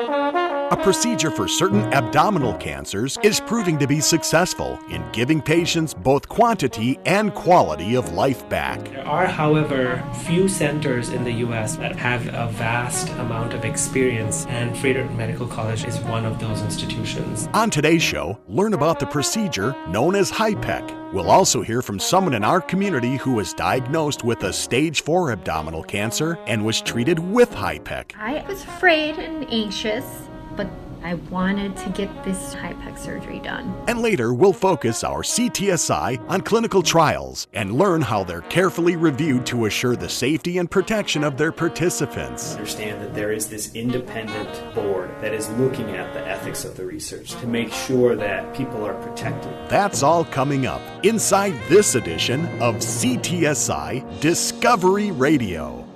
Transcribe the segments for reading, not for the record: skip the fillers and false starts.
A procedure for certain abdominal cancers is proving to be successful in giving patients both quantity and quality of life back. There are, however, few centers in the U.S. that have a vast amount of experience, and Froedtert Medical College is one of those institutions. On today's show, learn about the procedure known as HIPEC. We'll also hear from someone in our community who was diagnosed with a stage 4 abdominal cancer and was treated with HIPEC. I was afraid and anxious, but I wanted to get this HIPEC surgery done. And later, we'll focus our CTSI on clinical trials and learn how they're carefully reviewed to assure the safety and protection of their participants. Understand that there is this independent board that is looking at the ethics of the research to make sure that people are protected. That's all coming up inside this edition of CTSI Discovery Radio.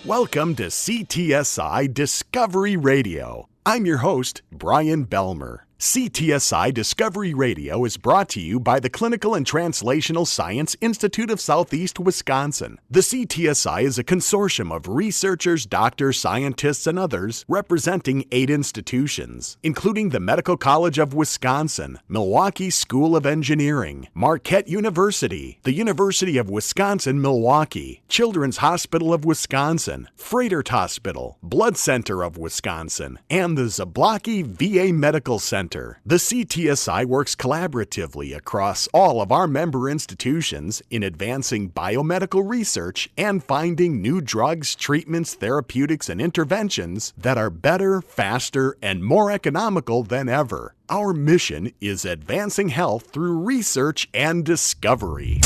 Welcome to CTSI Discovery Radio. I'm your host, Brian Belmer. CTSI Discovery Radio is brought to you by the Clinical and Translational Science Institute of Southeast Wisconsin. The CTSI is a consortium of researchers, doctors, scientists, and others representing 8 institutions, including the Medical College of Wisconsin, Milwaukee School of Engineering, Marquette University, the University of Wisconsin-Milwaukee, Children's Hospital of Wisconsin, Froedtert Hospital, Blood Center of Wisconsin, and the Zablocki VA Medical Center. The CTSI works collaboratively across all of our member institutions in advancing biomedical research and finding new drugs, treatments, therapeutics, and interventions that are better, faster, and more economical than ever. Our mission is advancing health through research and discovery.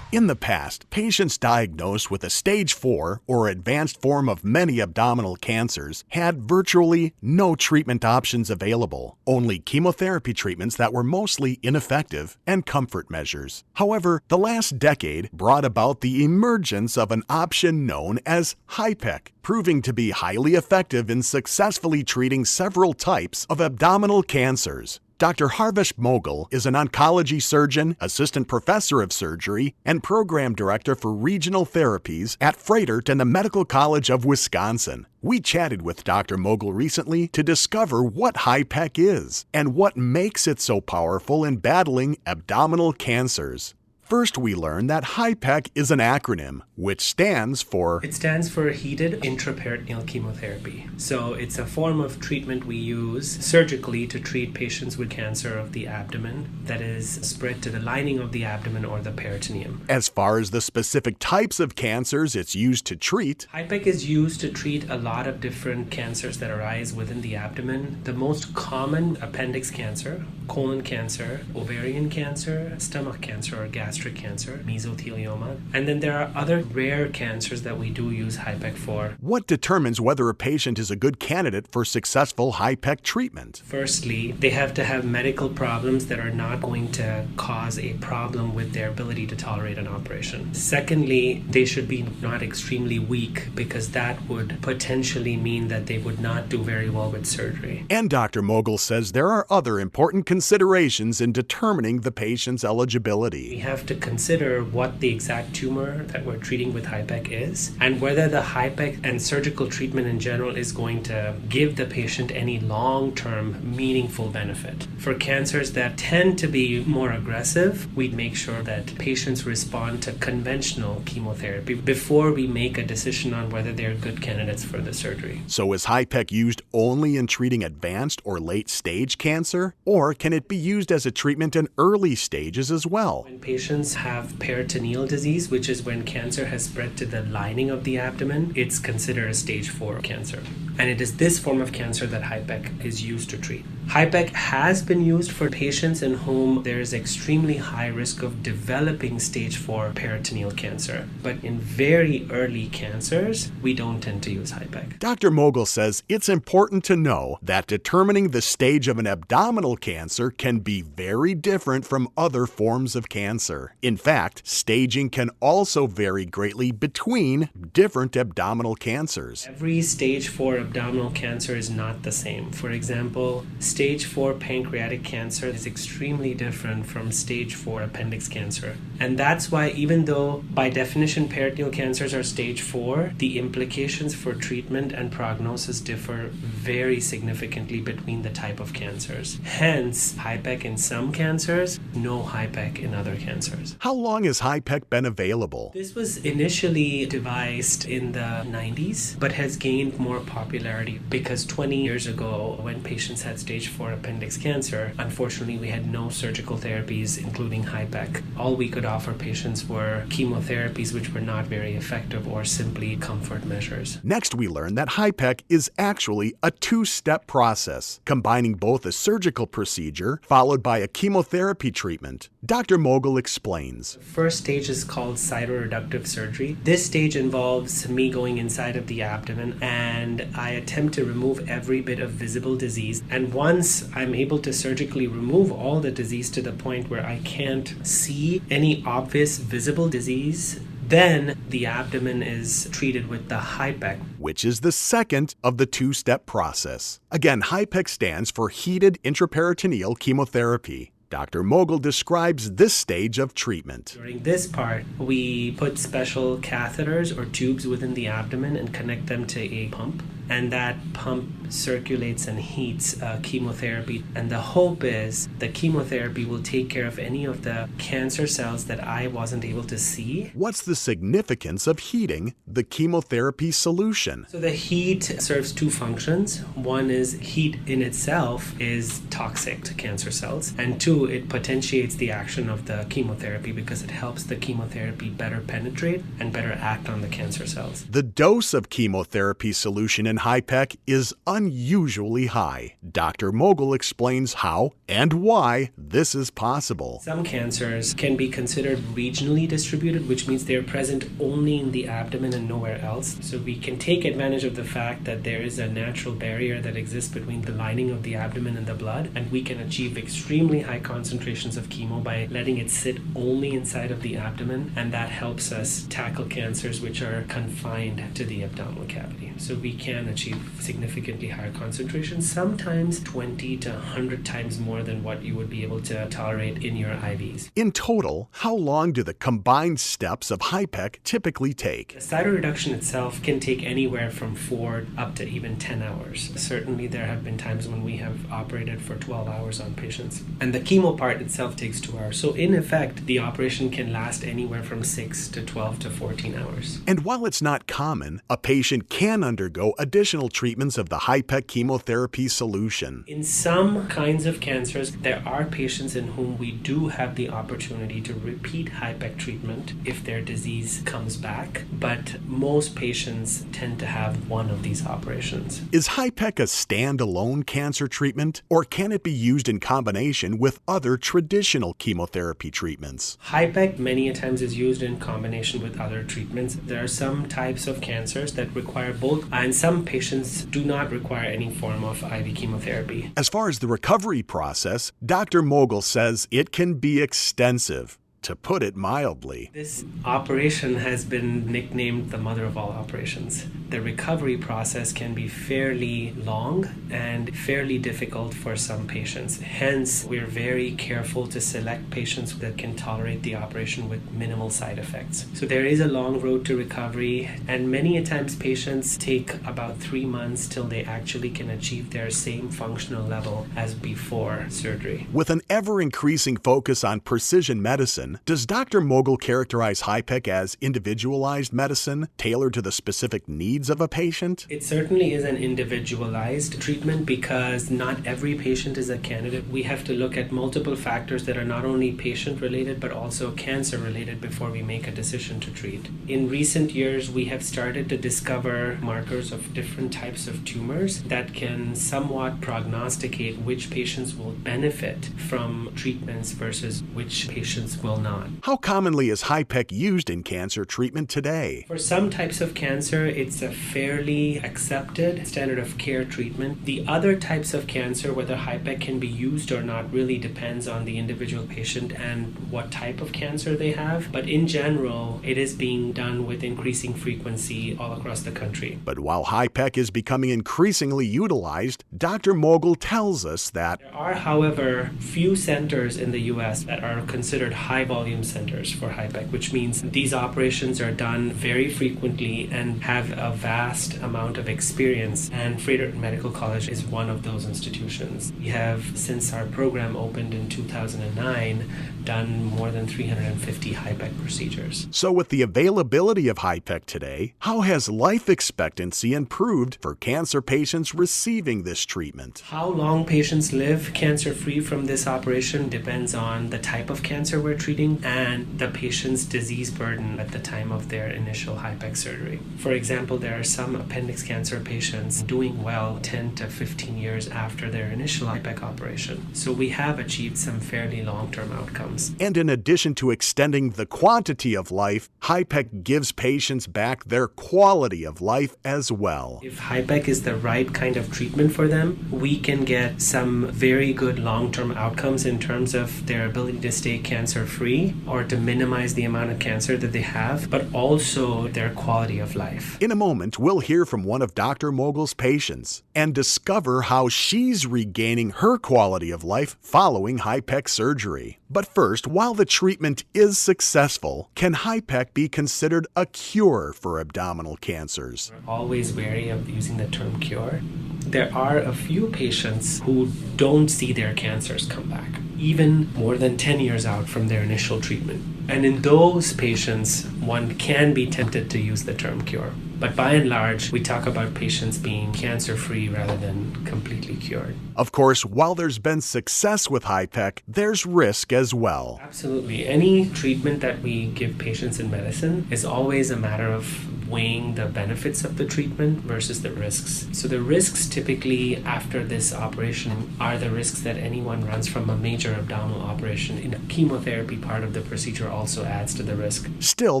In the past, patients diagnosed with a stage 4 or advanced form of many abdominal cancers had virtually no treatment options available, only chemotherapy treatments that were mostly ineffective and comfort measures. However, the last decade brought about the emergence of an option known as HIPEC, proving to be highly effective in successfully treating several types of abdominal cancers. Dr. Harvesh Moghal is an oncology surgeon, assistant professor of surgery, and program director for regional therapies at Froedtert and the Medical College of Wisconsin. We chatted with Dr. Moghal recently to discover what HIPEC is and what makes it so powerful in battling abdominal cancers. First, we learn that HIPEC is an acronym, which stands for... It stands for Heated Intraperitoneal Chemotherapy. So it's a form of treatment we use surgically to treat patients with cancer of the abdomen that is spread to the lining of the abdomen or the peritoneum. As far as the specific types of cancers it's used to treat... HIPEC is used to treat a lot of different cancers that arise within the abdomen. The most common: appendix cancer, colon cancer, ovarian cancer, stomach cancer or gastric cancer, mesothelioma, and then there are other rare cancers that we do use HIPEC for. What determines whether a patient is a good candidate for successful HIPEC treatment? Firstly, they have to have medical problems that are not going to cause a problem with their ability to tolerate an operation. Secondly, they should be not extremely weak, because that would potentially mean that they would not do very well with surgery. And Dr. Moghal says there are other important considerations in determining the patient's eligibility. We have to consider what the exact tumor that we're treating with HIPEC is, and whether the HIPEC and surgical treatment in general is going to give the patient any long-term meaningful benefit. For cancers that tend to be more aggressive, we make sure that patients respond to conventional chemotherapy before we make a decision on whether they're good candidates for the surgery. So is HIPEC used only in treating advanced or late-stage cancer, or can it be used as a treatment in early stages as well? When patients have peritoneal disease, which is when cancer has spread to the lining of the abdomen, it's considered a stage 4 cancer. And it is this form of cancer that HIPEC is used to treat. HIPEC has been used for patients in whom there is extremely high risk of developing stage 4 peritoneal cancer. But in very early cancers, we don't tend to use HIPEC. Dr. Moghal says it's important to know that determining the stage of an abdominal cancer can be very different from other forms of cancer. In fact, staging can also vary greatly between different abdominal cancers. Every stage 4 abdominal cancer is not the same. For example, stage stage 4 pancreatic cancer is extremely different from stage 4 appendix cancer. And that's why, even though by definition peritoneal cancers are stage 4, the implications for treatment and prognosis differ very significantly between the type of cancers. Hence, HIPEC in some cancers, no HIPEC in other cancers. How long has HIPEC been available? This was initially devised in the 90s, but has gained more popularity because 20 years ago, when patients had stage 4 appendix cancer, unfortunately we had no surgical therapies, including HIPEC. All we could offer patients were chemotherapies, which were not very effective, or simply comfort measures. Next, we learn that HIPEC is actually a two-step process, combining both a surgical procedure followed by a chemotherapy treatment. Dr. Mogul explains. First stage is called cytoreductive surgery. This stage involves me going inside of the abdomen, and I attempt to remove every bit of visible disease. And once I'm able to surgically remove all the disease to the point where I can't see any obvious visible disease, then the abdomen is treated with the HIPEC, which is the second of the two-step process. Again, HIPEC stands for heated intraperitoneal chemotherapy. Dr. Mogul describes this stage of treatment. During this part, we put special catheters or tubes within the abdomen and connect them to a pump. And that pump circulates and heats chemotherapy. And the hope is the chemotherapy will take care of any of the cancer cells that I wasn't able to see. What's the significance of heating the chemotherapy solution? So the heat serves two functions. One is heat in itself is toxic to cancer cells. And two, it potentiates the action of the chemotherapy because it helps the chemotherapy better penetrate and better act on the cancer cells. The dose of chemotherapy solution in HIPEC is unusually high. Dr. Mogul explains how and why this is possible. Some cancers can be considered regionally distributed, which means they're present only in the abdomen and nowhere else. So we can take advantage of the fact that there is a natural barrier that exists between the lining of the abdomen and the blood, and we can achieve extremely high concentrations of chemo by letting it sit only inside of the abdomen, and that helps us tackle cancers which are confined to the abdominal cavity. So we can achieve significantly higher concentrations, sometimes 20 to 100 times more than what you would be able to tolerate in your IVs. In total, how long do the combined steps of HIPEC typically take? The cytoreduction itself can take anywhere from 4 up to even 10 hours. Certainly there have been times when we have operated for 12 hours on patients. And the chemo part itself takes 2 hours. So in effect, the operation can last anywhere from 6 to 12 to 14 hours. And while it's not common, a patient can undergo additional treatments of the HIPEC chemotherapy solution. In some kinds of cancers, there are patients in whom we do have the opportunity to repeat HIPEC treatment if their disease comes back, but most patients tend to have one of these operations. Is HIPEC a standalone cancer treatment, or can it be used in combination with other traditional chemotherapy treatments? HIPEC many a times is used in combination with other treatments. There are some types of cancers that require both, and some patients do not require any form of IV chemotherapy. As far as the recovery process, Dr. Mogul says it can be extensive, to put it mildly. This operation has been nicknamed the mother of all operations. The recovery process can be fairly long and fairly difficult for some patients. Hence, we're very careful to select patients that can tolerate the operation with minimal side effects. So there is a long road to recovery, and many a times patients take about 3 months till they actually can achieve their same functional level as before surgery. With an ever-increasing focus on precision medicine, does Dr. Mogul characterize HIPEC as individualized medicine, tailored to the specific needs of a patient? It certainly is an individualized treatment because not every patient is a candidate. We have to look at multiple factors that are not only patient-related but also cancer-related before we make a decision to treat. In recent years, we have started to discover markers of different types of tumors that can somewhat prognosticate which patients will benefit from treatments versus which patients will not. How commonly is HIPEC used in cancer treatment today? For some types of cancer, it's a fairly accepted standard of care treatment. The other types of cancer, whether HIPEC can be used or not, really depends on the individual patient and what type of cancer they have. But in general, it is being done with increasing frequency all across the country. But while HIPEC is becoming increasingly utilized, Dr. Mogul tells us that There are, however, few centers in the U.S. that are considered high-volume centers for HIPEC, which means these operations are done very frequently and have a vast amount of experience, and Fredericton Medical College is one of those institutions. We have, since our program opened in 2009, done more than 350 HIPEC procedures. So with the availability of HIPEC today, how has life expectancy improved for cancer patients receiving this treatment? How long patients live cancer-free from this operation depends on the type of cancer we're treating and the patient's disease burden at the time of their initial HIPEC surgery. For example, there are some appendix cancer patients doing well 10 to 15 years after their initial HIPEC operation. So we have achieved some fairly long-term outcomes. And in addition to extending the quantity of life, HIPEC gives patients back their quality of life as well. If HIPEC is the right kind of treatment for them, we can get some very good long-term outcomes in terms of their ability to stay cancer-free or to minimize the amount of cancer that they have, but also their quality of life. In a moment, we'll hear from one of Dr. Mogul's patients and discover how she's regaining her quality of life following HIPEC surgery. But first, while the treatment is successful, can HIPEC be considered a cure for abdominal cancers? We're always wary of using the term cure. There are a few patients who don't see their cancers come back, even more than 10 years out from their initial treatment. And in those patients, one can be tempted to use the term cure. But by and large, we talk about patients being cancer-free rather than completely cured. Of course, while there's been success with HIPEC, there's risk as well. Absolutely. Any treatment that we give patients in medicine is always a matter of weighing the benefits of the treatment versus the risks. So the risks typically after this operation are the risks that anyone runs from a major abdominal operation. And the chemotherapy part of the procedure also adds to the risk. Still,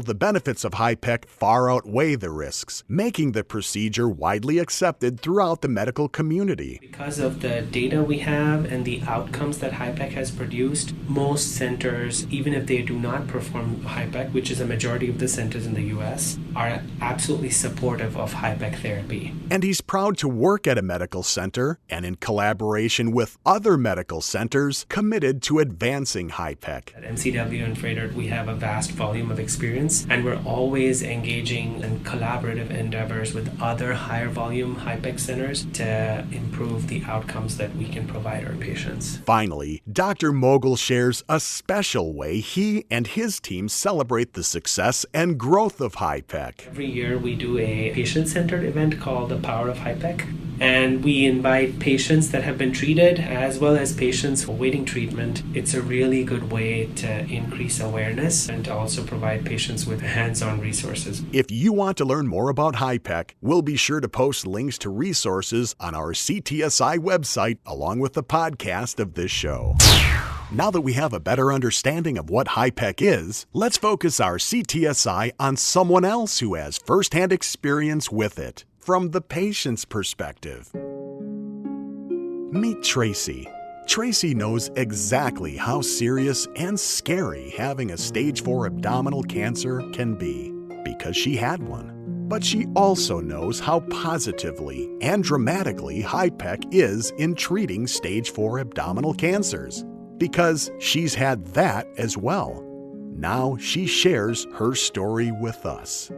the benefits of HIPEC far outweigh the risks, making the procedure widely accepted throughout the medical community. Because of the data we have and the outcomes that HIPEC has produced, most centers, even if they do not perform HIPEC, which is a majority of the centers in the U.S., are absolutely supportive of HIPEC therapy. And he's proud to work at a medical center and in collaboration with other medical centers committed to advancing HIPEC. At MCW and Frederick, we have a vast volume of experience, and we're always engaging in collaborative endeavors with other higher volume HIPEC centers to improve the outcomes that we can provide our patients. Finally, Dr. Mogul shares a special way he and his team celebrate the success and growth of HIPEC. Every year we do a patient-centered event called The Power of HIPEC, and we invite patients that have been treated as well as patients awaiting treatment. It's a really good way to increase awareness and to also provide patients with hands-on resources. If you want to learn more about HIPEC, we'll be sure to post links to resources on our CTSI website along with the podcast of this show. Now that we have a better understanding of what HIPEC is, let's focus our CTSI on someone else who has firsthand experience with it, from the patient's perspective. Meet Tracy. Tracy knows exactly how serious and scary having a stage 4 abdominal cancer can be, because she had one. But she also knows how positively and dramatically HIPEC is in treating stage 4 abdominal cancers, because she's had that as well. Now she shares her story with us.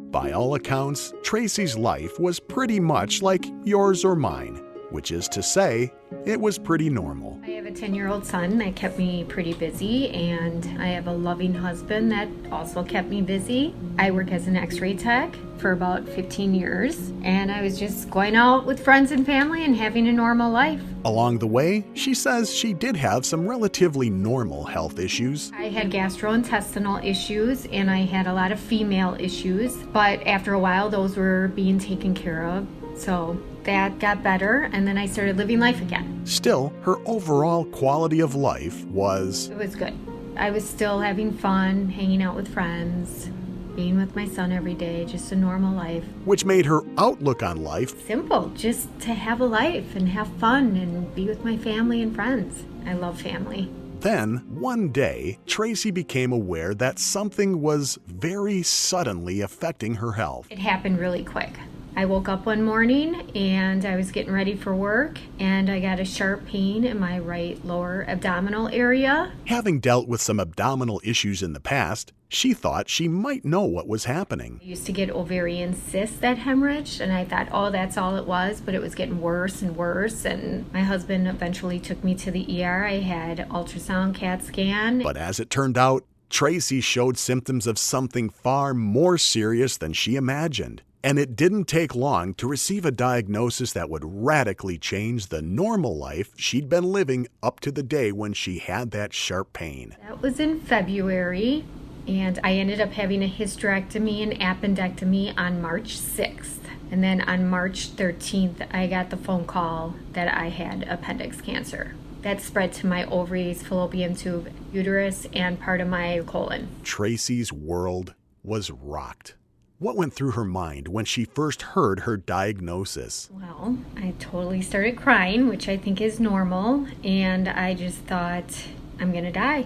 By all accounts, Tracy's life was pretty much like yours or mine, which is to say, it was pretty normal. I have a 10-year-old son that kept me pretty busy, and I have a loving husband that also kept me busy. I work as an x-ray tech for about 15 years, and I was just going out with friends and family and having a normal life. Along the way, she says she did have some relatively normal health issues. I had gastrointestinal issues, and I had a lot of female issues, but after a while those were being taken care of. So that got better, and then I started living life again. Still, her overall quality of life was... It was good. I was still having fun, hanging out with friends, being with my son every day, just a normal life. Which made her outlook on life simple, just to have a life and have fun and be with my family and friends. I love family. Then, one day, Tracy became aware that something was very suddenly affecting her health. It happened really quick. I woke up one morning and I was getting ready for work and I got a sharp pain in my right lower abdominal area. Having dealt with some abdominal issues in the past, she thought she might know what was happening. I used to get ovarian cysts that hemorrhaged, and I thought, oh, that's all it was, but it was getting worse and worse. And my husband eventually took me to the ER. I had ultrasound, CAT scan. But as it turned out, Tracy showed symptoms of something far more serious than she imagined. And it didn't take long to receive a diagnosis that would radically change the normal life she'd been living up to the day when she had that sharp pain. That was in February, and I ended up having a hysterectomy and appendectomy on March 6th. And then on March 13th, I got the phone call that I had appendix cancer. That spread to my ovaries, fallopian tube, uterus, and part of my colon. Tracy's world was rocked. What went through her mind when she first heard her diagnosis? Well, I totally started crying, which I think is normal, and I just thought, I'm gonna die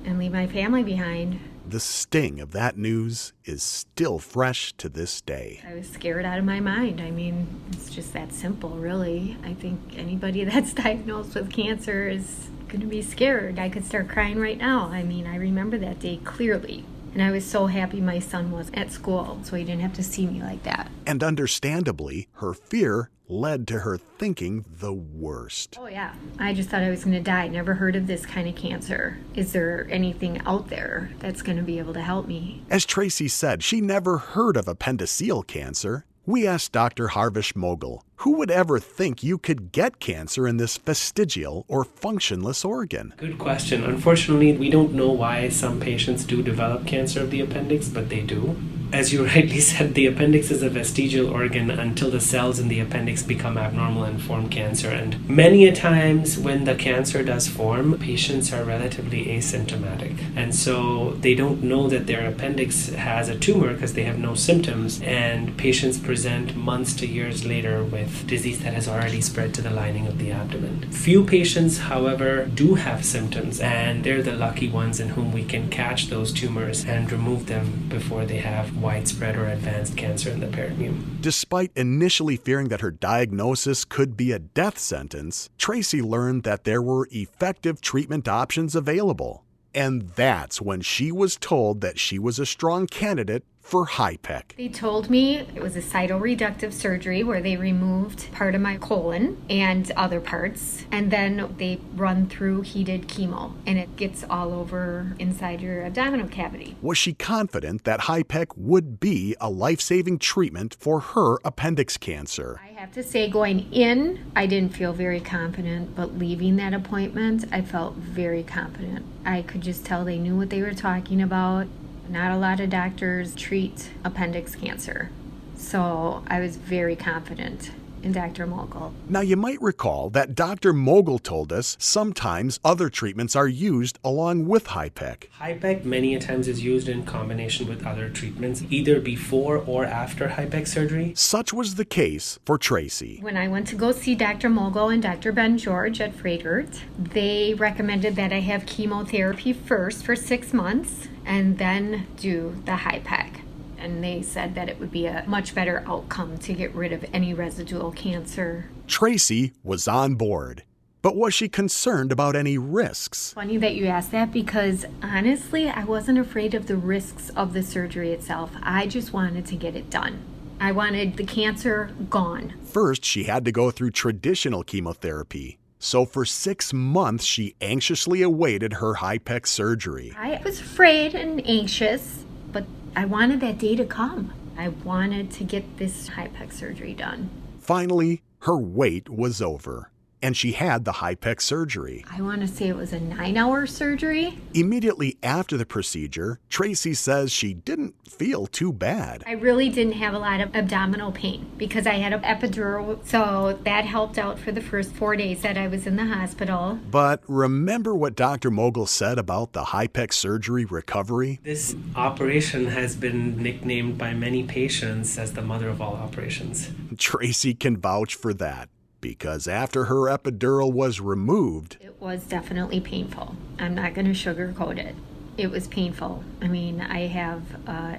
and leave my family behind. The sting of that news is still fresh to this day. I was scared out of my mind. I mean, it's just that simple, really. I think anybody that's diagnosed with cancer is going to be scared. I could start crying right now. I mean, I remember that day clearly. And I was so happy my son was at school, so he didn't have to see me like that. And understandably, her fear led to her thinking the worst. Oh, yeah. I just thought I was going to die. Never heard of this kind of cancer. Is there anything out there that's going to be able to help me? As Tracy said, she never heard of appendiceal cancer. We asked Dr. Harvish Mogul, who would ever think you could get cancer in this vestigial or functionless organ? Good question. Unfortunately, we don't know why some patients do develop cancer of the appendix, but they do. As you rightly said, the appendix is a vestigial organ until the cells in the appendix become abnormal and form cancer. And many a times when the cancer does form, patients are relatively asymptomatic. And so they don't know that their appendix has a tumor because they have no symptoms. And patients present months to years later with disease that has already spread to the lining of the abdomen. Few patients, however, do have symptoms, and they're the lucky ones in whom we can catch those tumors and remove them before they have widespread or advanced cancer in the peritoneum. Despite initially fearing that her diagnosis could be a death sentence, Tracy learned that there were effective treatment options available. And that's when she was told that she was a strong candidate for HIPEC. They told me it was a cytoreductive surgery where they removed part of my colon and other parts, and then they run through heated chemo, and it gets all over inside your abdominal cavity. Was she confident that HIPEC would be a life-saving treatment for her appendix cancer? I have to say, going in, I didn't feel very confident, but leaving that appointment, I felt very confident. I could just tell they knew what they were talking about. Not a lot of doctors treat appendix cancer, so I was very confident in Dr. Mogul. Now, you might recall that Dr. Mogul told us sometimes other treatments are used along with HIPEC. HIPEC many a times is used in combination with other treatments, either before or after HIPEC surgery. Such was the case for Tracy. When I went to go see Dr. Mogul and Dr. Ben George at Fragert, they recommended that I have chemotherapy first for 6 months and then do the HIPEC. And they said that it would be a much better outcome to get rid of any residual cancer. Tracy was on board, but was she concerned about any risks? Funny that you asked that, because honestly, I wasn't afraid of the risks of the surgery itself. I just wanted to get it done. I wanted the cancer gone. First, she had to go through traditional chemotherapy. So for 6 months, she anxiously awaited her HIPEC surgery. I was afraid and anxious, but I wanted that day to come. I wanted to get this HIPEC surgery done. Finally, her wait was over, and she had the HIPEC surgery. I want to say it was a 9-hour surgery. Immediately after the procedure, Tracy says she didn't feel too bad. I really didn't have a lot of abdominal pain because I had an epidural, so that helped out for the first 4 days that I was in the hospital. But remember what Dr. Mogul said about the HIPEC surgery recovery? This operation has been nicknamed by many patients as the mother of all operations. Tracy can vouch for that, because after her epidural was removed, It was definitely painful. I'm not going to sugarcoat it. It was painful. I mean, I have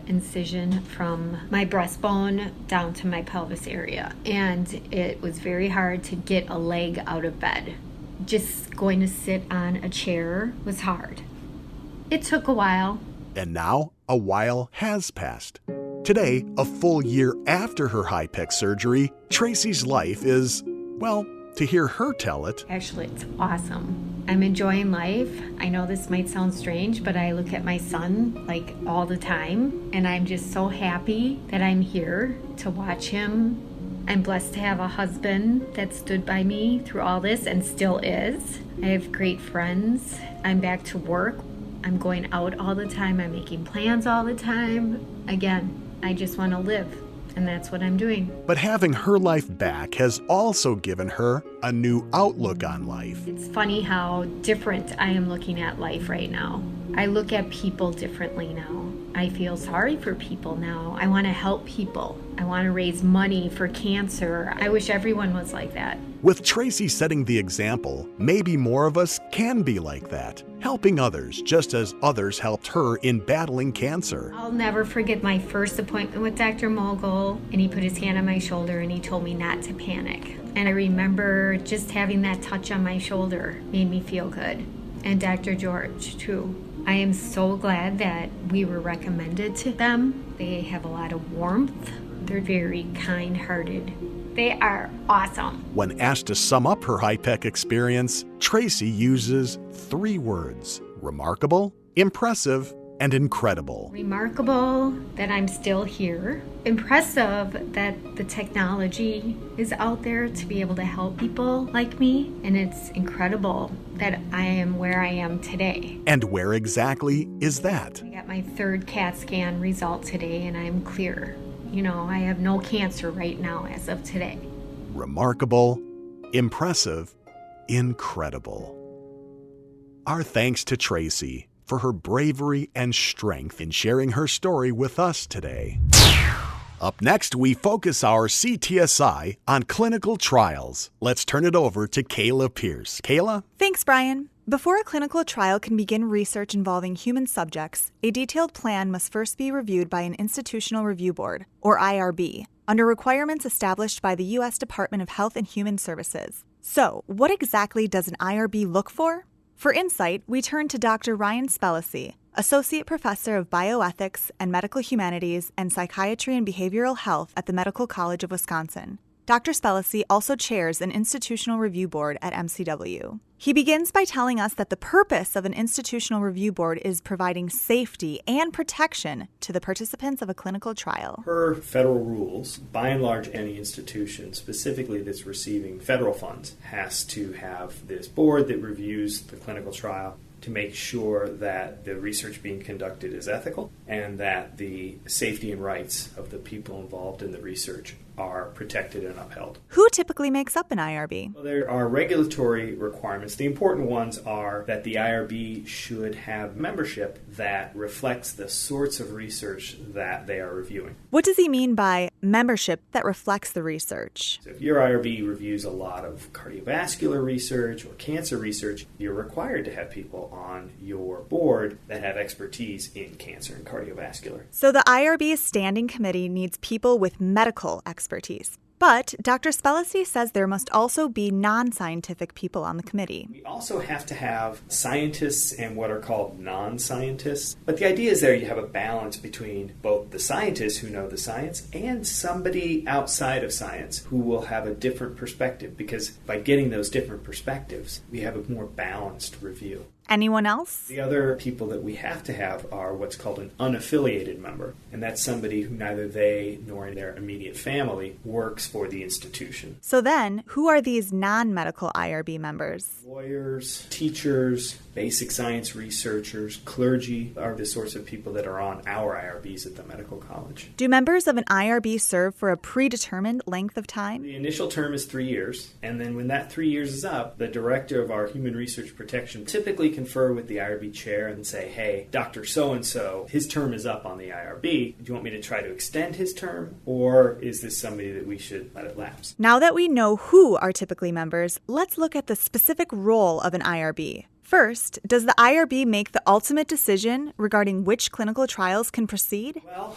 incision from my breastbone down to my pelvis area, and it was very hard to get a leg out of bed. Just going to sit on a chair was hard. It took a while. And now, a while has passed. Today, a full year after her HIPEC surgery, Tracy's life is, well, to hear her tell it. Actually, it's awesome. I'm enjoying life. I know this might sound strange, but I look at my son like all the time, and I'm just so happy that I'm here to watch him. I'm blessed to have a husband that stood by me through all this and still is. I have great friends. I'm back to work. I'm going out all the time. I'm making plans all the time. Again, I just want to live, and that's what I'm doing. But having her life back has also given her a new outlook on life. It's funny how different I am looking at life right now. I look at people differently now. I feel sorry for people now. I want to help people. I want to raise money for cancer. I wish everyone was like that. With Tracy setting the example, maybe more of us can be like that, helping others just as others helped her in battling cancer. I'll never forget my first appointment with Dr. Mogul, and he put his hand on my shoulder and he told me not to panic. And I remember just having that touch on my shoulder made me feel good. And Dr. George, too. I am so glad that we were recommended to them. They have a lot of warmth. They're very kind-hearted. They are awesome. When asked to sum up her HIPEC experience, Tracy uses 3 words: remarkable, impressive, and incredible. Remarkable that I'm still here. Impressive that the technology is out there to be able to help people like me. And it's incredible that I am where I am today. And where exactly is that? I got my 3rd CAT scan result today and I'm clear. You know, I have no cancer right now as of today. Remarkable, impressive, incredible. Our thanks to Tracy for her bravery and strength in sharing her story with us today. Up next, we focus our CTSI on clinical trials. Let's turn it over to Kayla Pierce. Kayla? Thanks, Brian. Before a clinical trial can begin research involving human subjects, a detailed plan must first be reviewed by an Institutional Review Board, or IRB, under requirements established by the U.S. Department of Health and Human Services. So, what exactly does an IRB look for? For insight, we turn to Dr. Ryan Spellacy, Associate Professor of Bioethics and Medical Humanities and Psychiatry and Behavioral Health at the Medical College of Wisconsin. Dr. Spellacy also chairs an institutional review board at MCW. He begins by telling us that the purpose of an institutional review board is providing safety and protection to the participants of a clinical trial. Per federal rules, by and large, any institution, specifically that's receiving federal funds, has to have this board that reviews the clinical trial to make sure that the research being conducted is ethical and that the safety and rights of the people involved in the research are protected and upheld. Who typically makes up an IRB? Well, there are regulatory requirements. The important ones are that the IRB should have membership that reflects the sorts of research that they are reviewing. What does he mean by membership that reflects the research? So if your IRB reviews a lot of cardiovascular research or cancer research, you're required to have people on your board that have expertise in cancer and cardiovascular. So the IRB's standing committee needs people with medical expertise. But Dr. Spellacy says there must also be non-scientific people on the committee. We also have to have scientists and what are called non-scientists. But the idea is there you have a balance between both the scientists who know the science and somebody outside of science who will have a different perspective, because by getting those different perspectives, we have a more balanced review. Anyone else? The other people that we have to have are what's called an unaffiliated member, and that's somebody who neither they nor their immediate family works for the institution. So then, who are these non-medical IRB members? Lawyers, teachers, basic science researchers, clergy are the sorts of people that are on our IRBs at the medical college. Do members of an IRB serve for a predetermined length of time? The initial term is 3 years, and then when that 3 years is up, the director of our Human Research Protection typically confer with the IRB chair and say, hey, Dr. So-and-so, his term is up on the IRB. Do you want me to try to extend his term, or is this somebody that we should let it lapse? Now that we know who are typically members, let's look at the specific role of an IRB. First, does the IRB make the ultimate decision regarding which clinical trials can proceed? Well,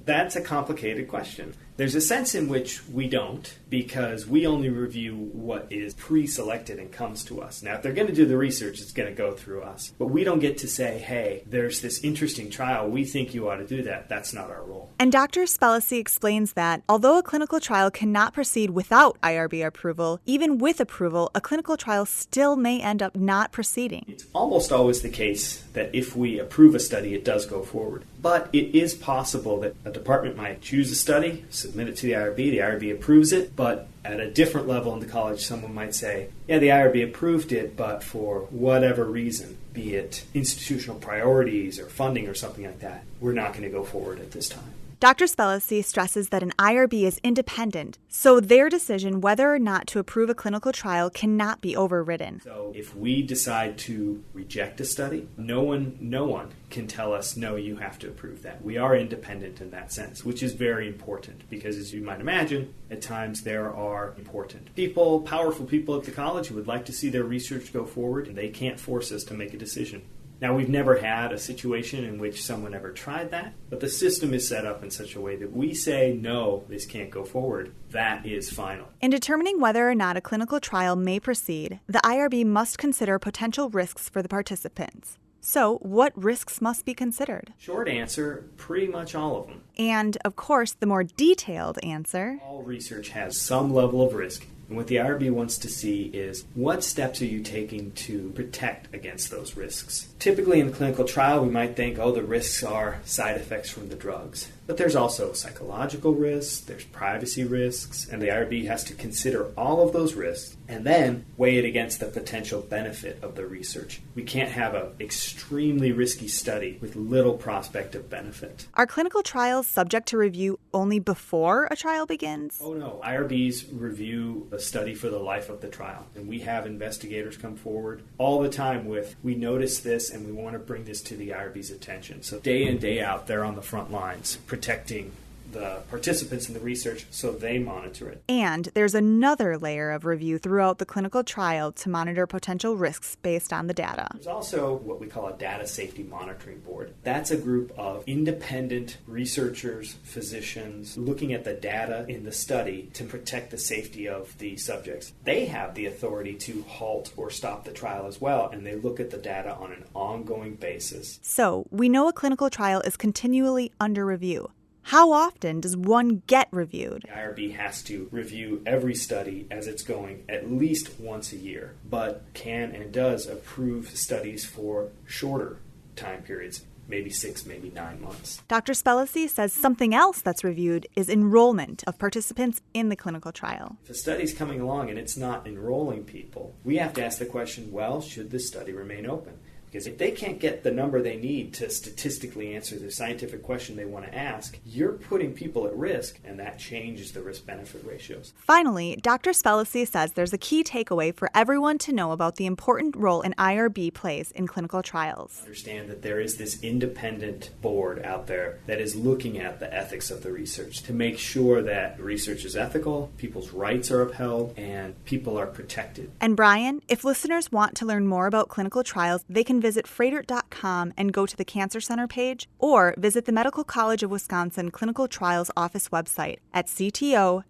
that's a complicated question. There's a sense in which we don't, because we only review what is pre-selected and comes to us. Now, if they're going to do the research, it's going to go through us. But we don't get to say, hey, there's this interesting trial, we think you ought to do that. That's not our role. And Dr. Spellacy explains that although a clinical trial cannot proceed without IRB approval, even with approval, a clinical trial still may end up not proceeding. It's almost always the case that if we approve a study, it does go forward. But it is possible that a department might choose a study, submit it to the IRB approves it, but at a different level in the college, someone might say, yeah, the IRB approved it, but for whatever reason, be it institutional priorities or funding or something like that, we're not going to go forward at this time. Dr. Spellacy stresses that an IRB is independent, so their decision whether or not to approve a clinical trial cannot be overridden. So if we decide to reject a study, no one can tell us, no, you have to approve that. We are independent in that sense, which is very important because, as you might imagine, at times there are important people, powerful people at the college who would like to see their research go forward, and they can't force us to make a decision. Now, we've never had a situation in which someone ever tried that, but the system is set up in such a way that we say, no, this can't go forward. That is final. In determining whether or not a clinical trial may proceed, the IRB must consider potential risks for the participants. So, what risks must be considered? Short answer, pretty much all of them. And, of course, the more detailed answer. All research has some level of risk. And what the IRB wants to see is what steps are you taking to protect against those risks. Typically in a clinical trial, we might think, the risks are side effects from the drugs. But there's also psychological risks, there's privacy risks, and the IRB has to consider all of those risks and then weigh it against the potential benefit of the research. We can't have an extremely risky study with little prospect of benefit. Are clinical trials subject to review only before a trial begins? Oh no, IRBs review a study for the life of the trial, and we have investigators come forward all the time with, we notice this and we want to bring this to the IRB's attention. So day in, day out, they're on the front lines protecting the participants in the research so they monitor it. And there's another layer of review throughout the clinical trial to monitor potential risks based on the data. There's also what we call a data safety monitoring board. That's a group of independent researchers, physicians, looking at the data in the study to protect the safety of the subjects. They have the authority to halt or stop the trial as well, and they look at the data on an ongoing basis. So, we know a clinical trial is continually under review. How often does one get reviewed? The IRB has to review every study as it's going at least once a year, but can and does approve studies for shorter time periods, maybe 6, maybe 9 months. Dr. Spellacy says something else that's reviewed is enrollment of participants in the clinical trial. If a study's coming along and it's not enrolling people, we have to ask the question, well, should this study remain open? Because if they can't get the number they need to statistically answer the scientific question they want to ask, you're putting people at risk, and that changes the risk-benefit ratios. Finally, Dr. Spellacy says there's a key takeaway for everyone to know about the important role an IRB plays in clinical trials. Understand that there is this independent board out there that is looking at the ethics of the research to make sure that research is ethical, people's rights are upheld, and people are protected. And Brian, if listeners want to learn more about clinical trials, they can visit Froedtert.com and go to the Cancer Center page, or visit the Medical College of Wisconsin Clinical Trials Office website at cto.mcw.edu.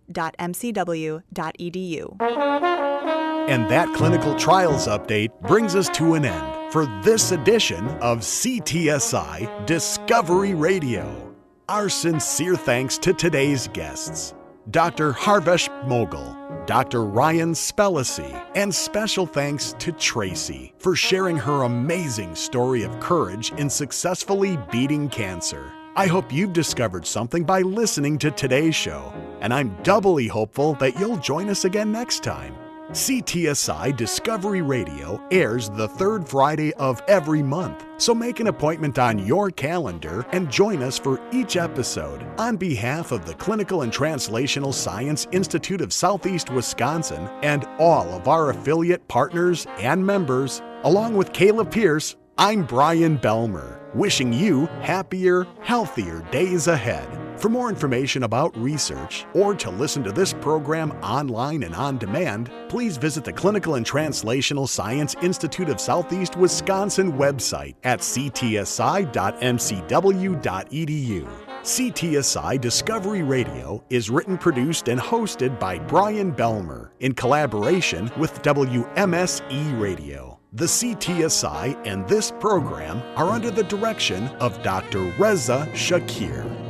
And that clinical trials update brings us to an end for this edition of CTSI Discovery Radio. Our sincere thanks to today's guests, Dr. Harvesh Moghal, Dr. Ryan Spellacy, and special thanks to Tracy for sharing her amazing story of courage in successfully beating cancer. I hope you've discovered something by listening to today's show, and I'm doubly hopeful that you'll join us again next time. CTSI Discovery Radio airs the third Friday of every month, so make an appointment on your calendar and join us for each episode. On behalf of the Clinical and Translational Science Institute of Southeast Wisconsin and all of our affiliate partners and members, along with Kayla Pierce, I'm Brian Belmer, wishing you happier, healthier days ahead. For more information about research or to listen to this program online and on demand, please visit the Clinical and Translational Science Institute of Southeast Wisconsin website at ctsi.mcw.edu. CTSI Discovery Radio is written, produced, and hosted by Brian Belmer in collaboration with WMSE Radio. The CTSI and this program are under the direction of Dr. Reza Shakir.